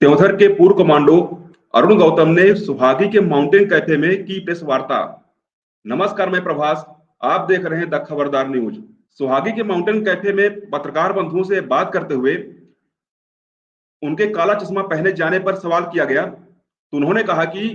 त्योंथर के पूर्व कमांडो अरुण गौतम ने सुहागी के माउंटेन कैफे में की प्रेस वार्ता। नमस्कार, मैं प्रभास, आप देख रहे हैं द खबरदार न्यूज। सुहागी के माउंटेन कैफे में पत्रकार बंधुओं से बात करते हुए उनके काला चश्मा पहने जाने पर सवाल किया गया तो उन्होंने कहा कि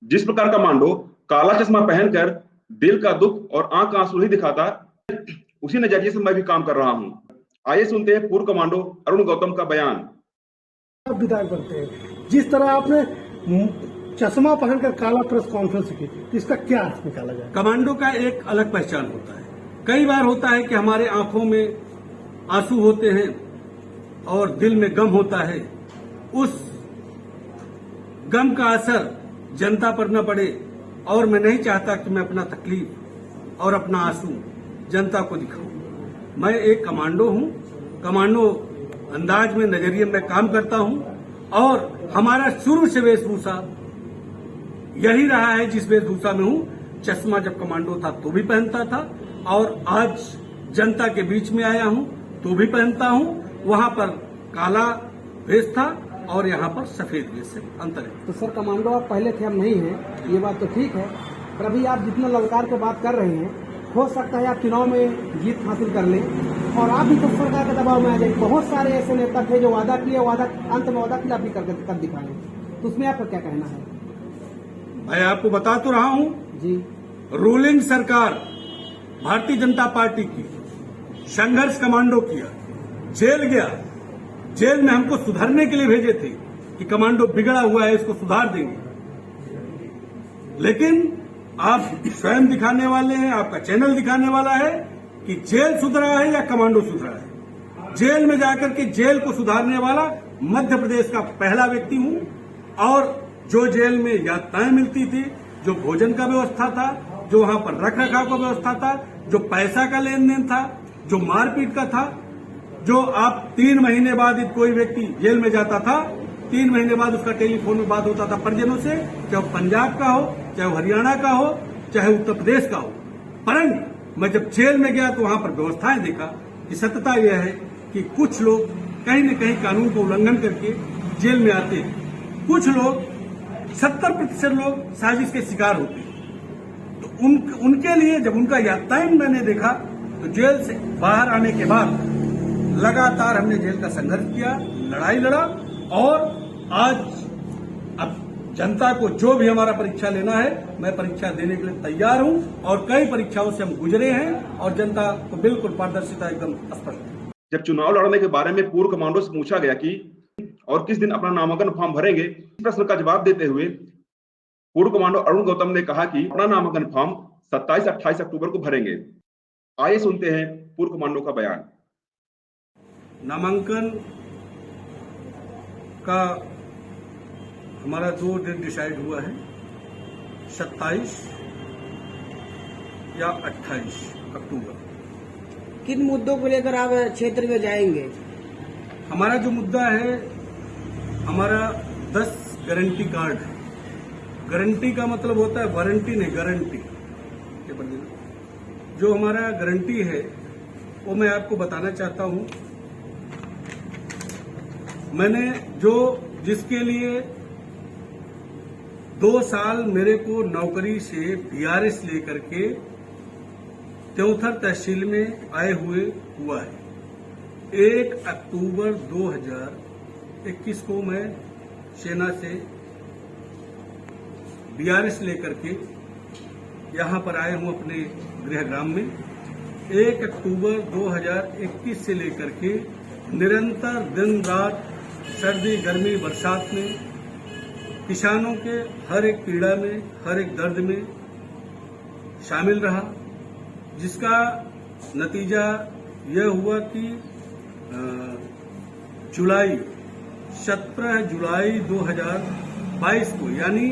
जिस प्रकार कमांडो काला चश्मा पहनकर दिल का दुख और आंख आंसू नहीं दिखाता, उसी नजरिए से मैं भी काम कर रहा हूं। आइए सुनते हैं पूर्व कमांडो अरुण गौतम का बयान। विधायक बनते हैं। जिस तरह आपने चश्मा पहनकर काला प्रेस कॉन्फ्रेंस की थी, इसका क्या अर्थ निकाला जाए? कमांडो का एक अलग पहचान होता है। कई बार होता है कि हमारे आंखों में आंसू होते हैं और दिल में गम होता है। उस गम का असर जनता पर न पड़े और मैं नहीं चाहता कि मैं अपना तकलीफ और अपना आंसू जनता को दिखाऊं। मैं एक कमांडो हूं। कमांडो अंदाज में, नजरिए में काम करता हूं और हमारा शुरू से वेशभूषा यही रहा है जिस वेशभूषा में हूं। चश्मा जब कमांडो था तो भी पहनता था और आज जनता के बीच में आया हूं तो भी पहनता हूं। वहां पर काला वेश था और यहां पर सफेद वेश से अंतर है। तो सर, कमांडो आप पहले थे, अब नहीं है, ये बात तो ठीक है, पर अभी आप जितना ललकार के बात कर रहे हैं, हो सकता है आप चुनाव में जीत हासिल कर लें और आप भी तो सरकार के दबाव में आ जाए। बहुत सारे ऐसे नेता थे जो वादा किए, वादा अंत में वादा खिलाफ भी कर दिखाए, तो उसमें आपका क्या कहना है? मैं आपको बता तो रहा हूं जी, रूलिंग सरकार भारतीय जनता पार्टी की संघर्ष कमांडो किया, जेल गया। जेल में हमको सुधारने के लिए भेजे थे कि कमांडो बिगड़ा हुआ है, इसको सुधार देंगे। लेकिन आप स्वयं दिखाने वाले हैं, आपका चैनल दिखाने वाला है कि जेल सुधरा है या कमांडो सुधरा है। जेल में जाकर के जेल को सुधारने वाला मध्य प्रदेश का पहला व्यक्ति हूं। और जो जेल में यात्राएं मिलती थी, जो भोजन का व्यवस्था था, जो वहां पर रख रखाव का व्यवस्था था, जो पैसा का लेन देन था, जो मारपीट का था, जो आप 3 महीने बाद कोई व्यक्ति जेल में जाता था, 3 महीने बाद उसका टेलीफोन में बात होता था परिजनों से, चाहे वो पंजाब का हो, चाहे वो हरियाणा का हो, चाहे उत्तर प्रदेश का हो। परंतु मैं जब जेल में गया तो वहां पर व्यवस्थाएं देखा कि सत्यता यह है कि कुछ लोग कहीं न कहीं कानून को उल्लंघन करके जेल में आते हैं। कुछ लोग 70% लोग साजिश के शिकार होते हैं। तो उनके लिए जब उनका यात्राएं मैंने देखा तो जेल से बाहर आने के बाद लगातार हमने जेल का संघर्ष किया, लड़ाई लड़ा और आज अब जनता को जो भी हमारा परीक्षा लेना है, मैं परीक्षा देने के लिए तैयार हूं और कई परीक्षाओं से हम गुजरे हैं और जनता को बिल्कुल पारदर्शिता एकदम स्पष्ट है। जब चुनाव लड़ने के बारे में पूर्व कमांडो से पूछा गया कि और किस दिन अपना नामांकन फॉर्म भरेंगे, इस प्रश्न का जवाब देते हुए पूर्व कमांडो अरुण गौतम ने कहा कि अपना नामांकन फॉर्म 27-28 अक्टूबर को भरेंगे। आइए सुनते हैं पूर्व कमांडो का बयान। नामांकन का हमारा 2 डेट डिसाइड हुआ है, 27 या 28 अक्टूबर। किन मुद्दों को लेकर आप क्षेत्र में जाएंगे? हमारा जो मुद्दा है, हमारा 10 गारंटी कार्ड है। गारंटी का मतलब होता है वारंटी नहीं, गारंटी। जो हमारा गारंटी है वो मैं आपको बताना चाहता हूं। मैंने जिसके लिए 2 साल मेरे को नौकरी से बीआरएस लेकर के त्योंथर तहसील में आए हुए हुआ है। 1 अक्टूबर 2021 को मैं सेना से बीआरएस लेकर के यहां पर आए हूं अपने गृह ग्राम में। 1 अक्टूबर 2021 से लेकर के निरंतर दिन रात सर्दी गर्मी बरसात में किसानों के हर एक पीड़ा में, हर एक दर्द में शामिल रहा, जिसका नतीजा यह हुआ कि 17 जुलाई 2022 को, यानी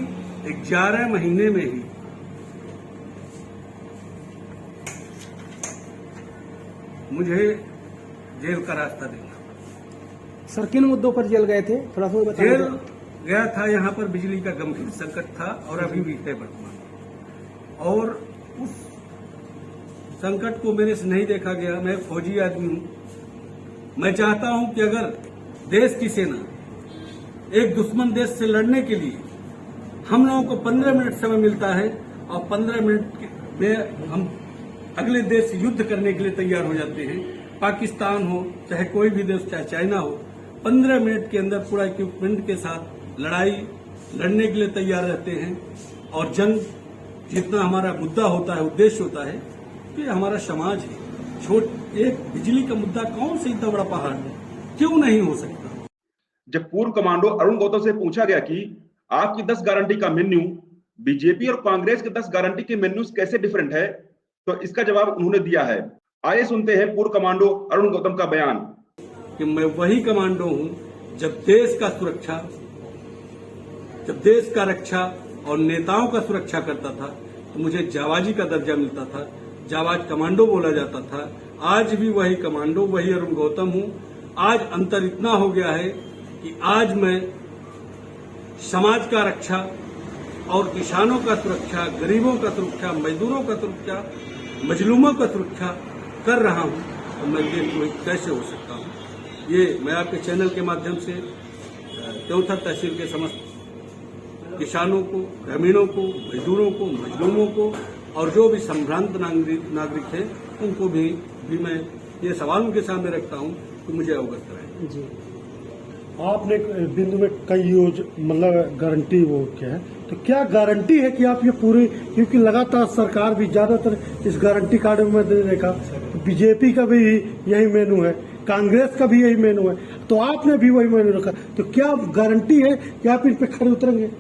11 महीने में ही मुझे जेल का रास्ता देना। सर, किन मुद्दों पर जेल गए थे, थोड़ा सा बताइए। जेल गया था, यहाँ पर बिजली का गंभीर संकट था और अभी भी है वर्तमान। और उस संकट को मेरे से नहीं देखा गया। मैं फौजी आदमी हूं। मैं चाहता हूं कि अगर देश की सेना एक दुश्मन देश से लड़ने के लिए हम लोगों को 15 मिनट समय मिलता है और 15 मिनट में हम अगले देश से युद्ध करने के लिए तैयार हो जाते हैं। पाकिस्तान हो चाहे कोई भी देश, चाहे चाइना हो, 15 मिनट के अंदर पूरा इक्विपमेंट के साथ लड़ाई लड़ने के लिए तैयार रहते हैं। और जंग जितना हमारा मुद्दा होता है, उद्देश्य होता है, कि हमारा समाज है। एक बिजली का मुद्दा कौन सा इतना बड़ा पहाड़ है, क्यों नहीं हो सकता। जब पूर्व कमांडो अरुण गौतम से पूछा गया कि आपकी 10 गारंटी का मेन्यू बीजेपी और कांग्रेस के 10 गारंटी के मेन्यूज कैसे डिफरेंट है, तो इसका जवाब उन्होंने दिया है। आइए सुनते हैं पूर्व कमांडो अरुण गौतम का बयान। कि मैं वही कमांडो हूं जब देश का सुरक्षा, जब देश का रक्षा और नेताओं का सुरक्षा करता था तो मुझे जाबाजी का दर्जा मिलता था, जाबाज कमांडो बोला जाता था। आज भी वही कमांडो, वही अरुण गौतम हूं। आज अंतर इतना हो गया है कि आज मैं समाज का रक्षा और किसानों का सुरक्षा, गरीबों का सुरक्षा, मजदूरों का सुरक्षा, मजलूमों का सुरक्षा कर रहा हूं। तो मैं ये कैसे हो सकता हूं। ये मैं आपके चैनल के माध्यम से त्योंथर तहसील के समस्त किसानों को, ग्रामीणों को, मजदूरों को, मजलूमों को और जो भी संभ्रांत नागरिक है उनको भी मैं ये सवाल उनके सामने रखता हूं कि मुझे अवगत कराएं। जी, आपने बिंदु में कई मतलब गारंटी वो क्या है, तो क्या गारंटी है कि आप ये पूरी, क्योंकि लगातार सरकार भी ज्यादातर इस गारंटी कार्ड में देने का, बीजेपी का भी यही मेनू है, कांग्रेस का भी यही मेनू है, तो आपने भी वही मेनू रखा, तो क्या गारंटी है कि आप इन पे खड़े उतरेंगे?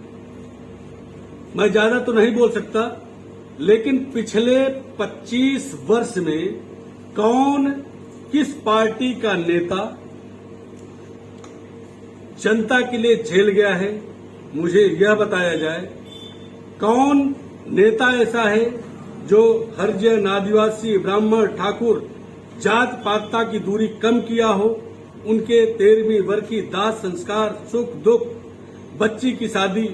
मैं ज्यादा तो नहीं बोल सकता, लेकिन पिछले 25 वर्ष में कौन, किस पार्टी का नेता जनता के लिए जेल गया है, मुझे यह बताया जाए। कौन नेता ऐसा है जो हरिजन, आदिवासी, ब्राह्मण, ठाकुर जात पातता की दूरी कम किया हो, उनके 13वीं वर्षी दाह संस्कार, सुख दुख, बच्ची की शादी,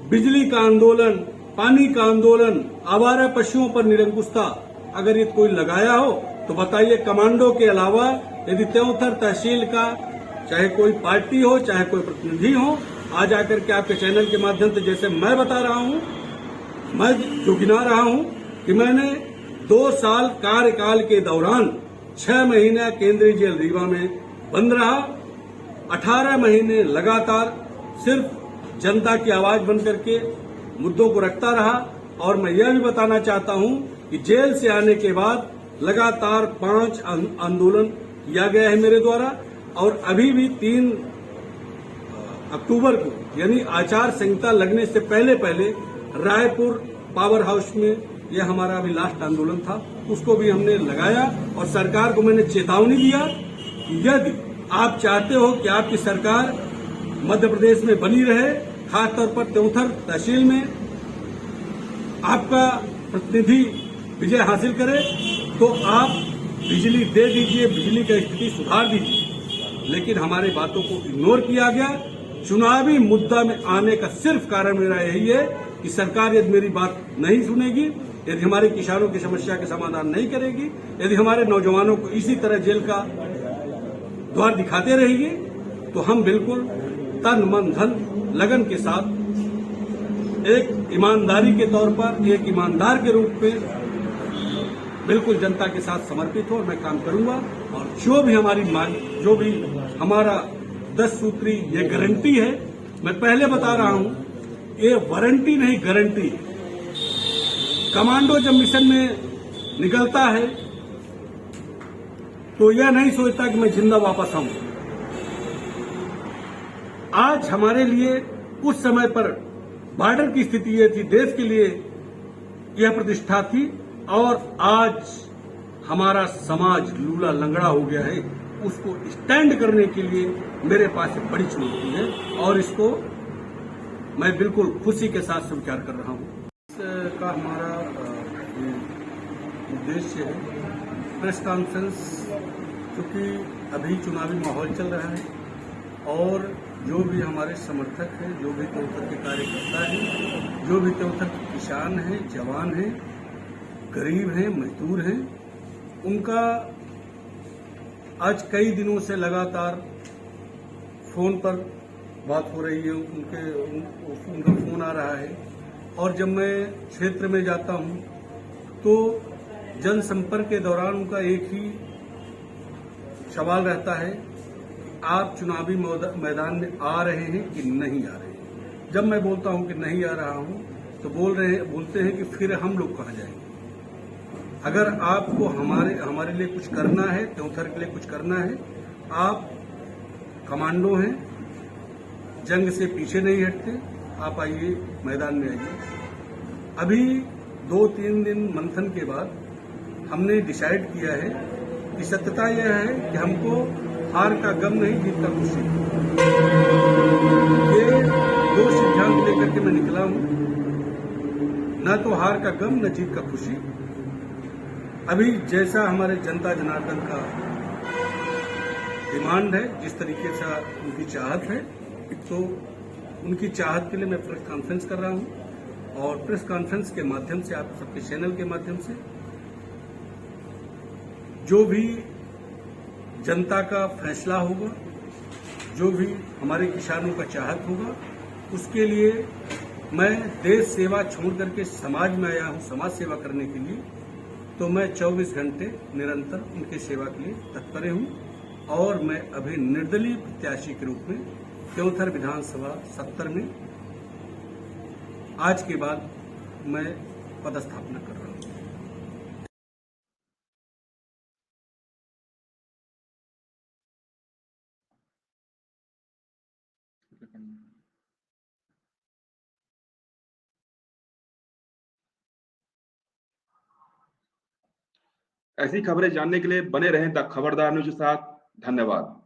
बिजली का आंदोलन, पानी का आंदोलन, आवारा पशुओं पर निरंकुशता, अगर ये कोई लगाया हो तो बताइए। कमांडो के अलावा यदि त्योंथर तहसील का चाहे कोई पार्टी हो, चाहे कोई प्रतिनिधि हो, आज आकर के आपके चैनल के माध्यम से जैसे मैं बता रहा हूं, मैं जो गिना रहा हूं कि मैंने 2 साल कार्यकाल के दौरान 6 महीने केंद्रीय जेल रीवा में बंद रहा, 18 महीने लगातार सिर्फ जनता की आवाज बन करके मुद्दों को रखता रहा। और मैं यह भी बताना चाहता हूं कि जेल से आने के बाद लगातार 5 आंदोलन किया गया है मेरे द्वारा, और अभी भी 3 अक्टूबर को यानी आचार संहिता लगने से पहले पहले रायपुर पावर हाउस में यह हमारा अभी लास्ट आंदोलन था, उसको भी हमने लगाया। और सरकार को मैंने चेतावनी दिया कि यदि आप चाहते हो कि आपकी सरकार मध्य प्रदेश में बनी रहे, खासतौर पर त्योंथर तहसील में आपका प्रतिनिधि विजय हासिल करे, तो आप बिजली दे दीजिए, बिजली की स्थिति सुधार दीजिए। लेकिन हमारी बातों को इग्नोर किया गया। चुनावी मुद्दा में आने का सिर्फ कारण मेरा यही है कि सरकार यदि मेरी बात नहीं सुनेगी, यदि हमारे किसानों की समस्या का समाधान नहीं करेगी, यदि हमारे नौजवानों को इसी तरह जेल का द्वार दिखाते रहेगी, तो हम बिल्कुल तन मन धन लगन के साथ एक ईमानदारी के तौर पर, एक ईमानदार के रूप में बिल्कुल जनता के साथ समर्पित हो और मैं काम करूंगा। और जो भी हमारी मांग, जो भी हमारा 10 सूत्री ये गारंटी है, मैं पहले बता रहा हूं, ये वारंटी नहीं गारंटी है। कमांडो जब मिशन में निकलता है तो यह नहीं सोचता कि मैं जिंदा वापस आऊं। आज हमारे लिए उस समय पर बॉर्डर की स्थिति यह थी, देश के लिए यह प्रतिष्ठा थी, और आज हमारा समाज लूला लंगड़ा हो गया है। उसको स्टैंड करने के लिए मेरे पास एक बड़ी चुनौती है और इसको मैं बिल्कुल खुशी के साथ स्वीकार कर रहा हूं। इसका हमारा उद्देश्य है प्रेस कॉन्फ्रेंस, क्योंकि अभी चुनावी माहौल चल रहा है और जो भी हमारे समर्थक हैं, जो भी त्योंथर के कार्यकर्ता हैं, जो भी त्योंथर के किसान हैं, जवान हैं, गरीब हैं, मजदूर हैं, उनका आज कई दिनों से लगातार फोन पर बात हो रही है, उनका फोन आ रहा है। और जब मैं क्षेत्र में जाता हूं तो जनसंपर्क के दौरान उनका एक ही सवाल रहता है कि आप चुनावी मैदान में आ रहे हैं कि नहीं आ रहे हैं। जब मैं बोलता हूं कि नहीं आ रहा हूं तो बोलते हैं कि फिर हम लोग कहां जाएंगे। अगर आपको हमारे लिए कुछ करना है, त्योंथर के लिए कुछ करना है, आप कमांडो हैं, जंग से पीछे नहीं हटते, आप आइए, मैदान में आइए। अभी 2-3 दिन मंथन के बाद हमने डिसाइड किया है कि सत्यता यह है कि हमको हार का गम नहीं, जीत का खुशी। ये 2 सिद्धांत लेकर के मैं निकला हूं, न तो हार का गम न जीत का खुशी। अभी जैसा हमारे जनता जनार्दन का डिमांड है, जिस तरीके से उनकी चाहत है, तो उनकी चाहत के लिए मैं प्रेस कॉन्फ्रेंस कर रहा हूं। और प्रेस कॉन्फ्रेंस के माध्यम से, आप सबके चैनल के माध्यम से, जो भी जनता का फैसला होगा, जो भी हमारे किसानों का चाहत होगा, उसके लिए मैं देश सेवा छोड़ करके समाज में आया हूं, समाज सेवा करने के लिए। तो मैं 24 घंटे निरंतर उनकी सेवा के लिए तत्पर हूं। और मैं अभी निर्दलीय प्रत्याशी के रूप में त्योंथर विधानसभा 70 में आज के बाद मैं पदस्थापना कर रहा हूं। ऐसी खबरें जानने के लिए बने रहें द खबरदार न्यूज के साथ। धन्यवाद।